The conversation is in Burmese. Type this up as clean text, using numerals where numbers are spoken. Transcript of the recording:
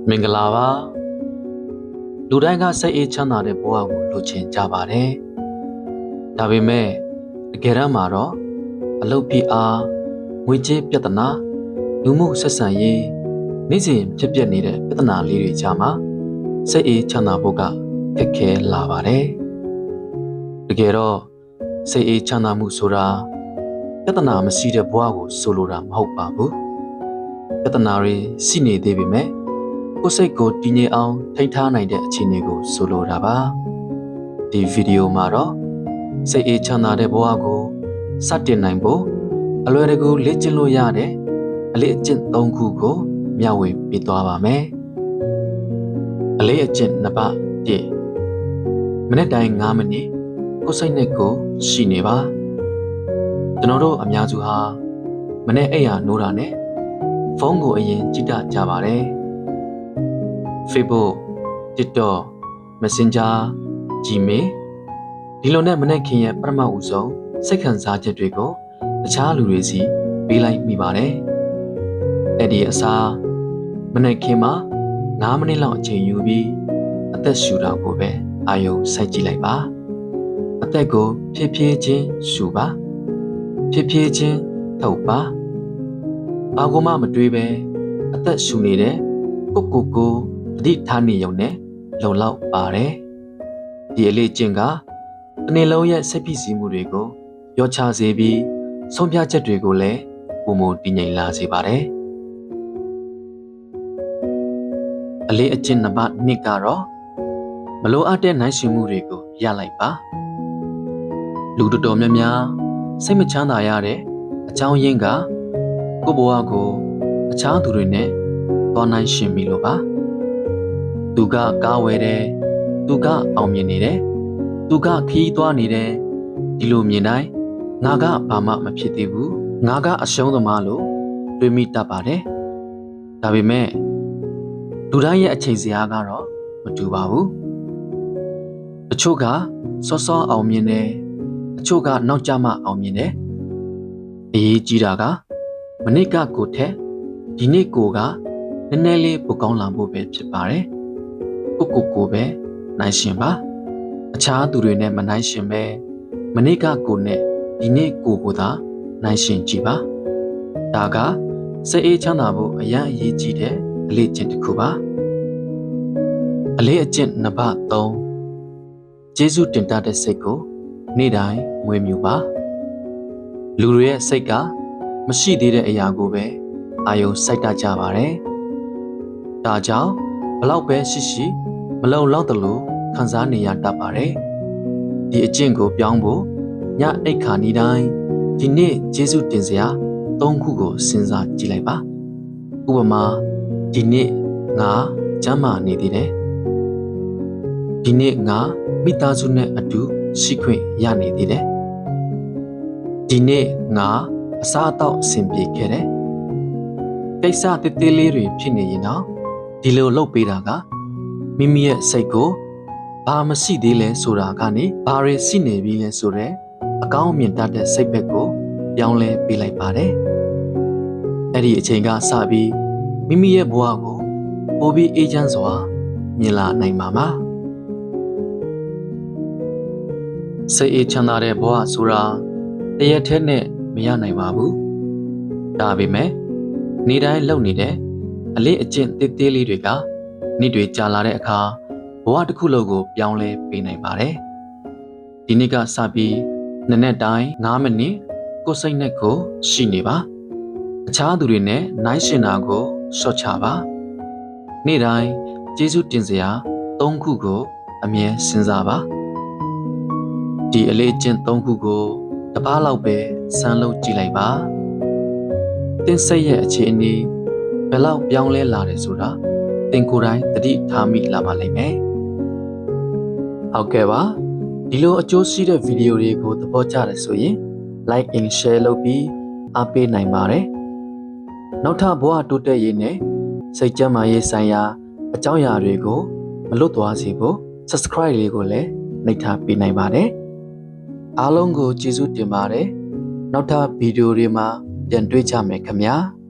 မင်္ဂလာပါလူတိုင်းကစိတ်အေးချမ်းသာတဲ့ဘဝကိုလိုချင်ကြပါတယ်ဒါပေမဲ့တကယ်တမ်းမှာတော့အလုပ်ဖိအားငွေကြေးပြဿနာလူမှုဆက်ဆံရေးနေ့စဉ်ဖြစ်ပျက်နေတဲ့ပြဿနာလေးတွေကြားမှာစိတ်အေးချမ်းသာဖို့ကခက်ခဲလာပါတယ်တကယ်တော့စိတ်အေးချမ်းသာမှုဆိုတာပြဿနာမရှိတဲ့ဘဝကိုဆိုလိုတာမဟုတ်ပါဘူးပြဿနာတွေရှိနေသေးပေမဲ့ကိုယ်စိတ်ကိုတည်ငြိမ်အောင်ထိန်းထားနိုင်တဲ့အခြေအနေကိုဆိုလိုတာပါဒီဗီဒီယိုမှာတော့စိတ်အေးချမ်းသာတဲ့ဘဝကိုစတင်နိုင်ဖို့အလွယ်တကူလေ့ကျင့်လို့ရတဲ့အလေးအကျင့်၃ခုကိုမျှဝေပေးသွားပါမယ်အလေးအကျင့်နှစ်ပါး1မိနစ်တိုင်း9မိနစ်ကိုယ်စိတ်နဲ့ကိုယ်ရှိနေပါကျွန်တော်တို့အများစုဟာမနေ့အိပ်ရာနိုးတာနဲ့ဖုန်းကိုအရင်ကြည့်တတ်ကြပါတယ် Facebook, TikTok, Messenger, Gmail ဒီလိုနဲ့မနေ့ခင်ရဲ့ပထမဦးဆုံးစိတ်ခံစားချက်တွေကိုတခြားလူတွေစီပေးလိုက်မိပါတယ်။အဲ့ဒီအစားမနေ့ခင်မှာ9မိနစ်လောက်အချိန်ယူပြီးအသက်ရှူတာကိုပဲအာရုံစိုက်ကြည့်လိုက်ပါ။အသက်ကိုဖြည်းဖြည်းချင်းရှူပါ။ဖြည်းဖြည်းချင်းထုတ်ပါ။ဘာမှမတွေးပဲအသက်ရှူနေတဲ့ကိုတတိထားနေရုံနဲ့လုံလောက်ပါတယ်ဒီအလေးကျင့်ကတစ်နေ့လုံးရဲ့စိတ်ဖိစီးမှုတွေကိုရောချစေပြီးဆုံးဖြတ်ချက်တွေကိုလည်းပုံမတည်ငြိမ်လာစေပါတယ်အလေးအကျင့်နံပါတ်2ကတော့မလိုအပ်တဲ့နိုင်ရှင်မှုတွေကိုရလိုက်ပါလူတော်တော်များများစိတ်မချမ်းသာရတဲ့အကြောင်းရင်းကကိုယ့်ဘဝကိုအခြားသူတွေနဲ့သွားနိုင်ရှင်ပြီလို့ပါသူကကားဝယ်တယ်သူကအောင်မြင်နေတယ်သူကခီးသွားနေတယ်ဒီလိုမြင်တိုင်းငါကဘာမှမဖြစ်သေးဘူးငါကအရှုံးသမားလို့တွေးမိတတ်ပါတယ်ဒါပေမဲ့လူတိုင်းရဲ့အချိန်စရာကတော့မတူပါဘူးတချို့ကစောစောအောင်မြင်တယ်တချို့ကနောက်ကျမှအောင်မြင်တယ်အရေးကြီးတာကမနေ့ကကိုထက်ဒီနေ့ကိုကနည်းနည်းလေးပိုကောင်းလာဖို့ပဲဖြစ်ပါတယ်ကိုပဲနိုင်ရှင်ပါအခြားသူတွေနဲ့မနိုင်ရှင်ပဲမနေ့ကကိုနဲ့ဒီနေ့ကိုသာနိုင်ရှင်ကြည့်ပါဒါကစိတ်အေးချမ်းသာဖို့အရေးကြီးတဲ့အလေးအကျင့်တစ်ခုပါအလေးအကျင့်နံပါတ်3ကျေးဇူးတင်တတ်တဲ့စိတ်ကိုနေ့တိုင်းမွေးမြူပါလူတွေရဲ့စိတ်ကမရှိသေးတဲ့အရာကိုပဲအာယုံစိုက်တတ်ကြပါတယ်ဒါကြောင့်ဘလောက်ပဲရှိမလုံလောက်တယ်လို့ခံစားနေရတတ်ပါတယ်ဒီအကျင့်ကိုပြောင်းဖို့ညအိတ်ခါနီးတိုင်းဒီနေ့ကျေးဇူးတင်စရာ3ခုကိုစဉ်းစားကြည့်လိုက်ပါဥပမာဒီနေ့ငါကျမ်းမာနေသေးတယ်ဒီနေ့ငါမိသားစုနဲ့အတူရှိခွင့်ရနေသေးတယ်ဒီနေ့ငါအစားအသောက်အဆင်ပြေခဲ့တယ်ကိစ္စတည်တည်လေးတွေဖြစ်နေရင်တော့ဒီလိုလုပ်ပေးတာကမိမိရဲ့စိတ်ကိုဘာမရှိသေးလဲဆိုတာကနေဘာတွေရှိနေပြီလဲဆိုတဲ့အကောင်းမြင်တတ်တဲ့စိတ်ဘက်ကိုပြောင်းလဲပေးလိုက်ပါတယ်။အဲ့ဒီအချိန်ကစပြီးမိမိရဲ့ဘဝကိုပိုပြီးအေးချမ်းစွာမြင်လာနိုင်ပါမှာ။စိတ်အေးချမ်းသာတဲ့ဘဝဆိုတာတရက်တည်းနဲ့မရနိုင်ပါဘူး။ဒါပေမဲ့နေ့တိုင်းလုပ်နေတဲ့အလေးအကျင့်သေးသေးလေးတွေကနေ့တွေကြာလာတဲ့အခါဘဝတစ်ခုလုံးကိုပြောင်းလဲပေးနိုင်ပါတယ်။ဒီနေ့ကစပြီးနနက်တိုင်း9မိနစ်ကိုယ်စိတ်နဲ့ကိုယ်ရှိနေပါ။အခြားသူတွေနဲ့နိုင်ရှင်တာကိုရှော့ချပါ။နေ့တိုင်းကျေးဇူးတင်စရာ3ခုကိုအမြဲစဉ်းစားပါ။ဒီအလေးကျင့်3ခုကိုတစ်ပတ်လောက်ပဲစမ်းလုပ်ကြည့်လိုက်ပါ။သင်စိတ်ရဲ့အခြေအနေဘယ်လောက်ပြောင်းလဲလာတယ်ဆိုတာသင်ကိုယ်တိုင်သတိထားမိလာပါလိမ့်မယ်။ဟုတ်ကဲ့ပါဒီလိုအကျိုးရှိတဲ့ဗီဒီယိုတွေကိုသဘောကျတယ်ဆိုရင် like and share လုပ်ပြီးအားပေးနိုင်ပါတယ်။နောက်ထပ်ဘဝတိုးတက်ရေးနဲ့စိတ်ကျန်းမာရေးဆိုင်ရာအကြောင်းအရာတွေကိုမလွတ်သွားစေဖို့ subscribe လေးကိုလည်းနှိပ်ထားပေးနိုင်ပါတယ်။အားလုံးကိုကျေးဇူးတင်ပါတယ်။နောက်ထပ်ဗီဒီယိုတွေမှာပြန်တွေ့ကြမယ်ခင်ဗျာ။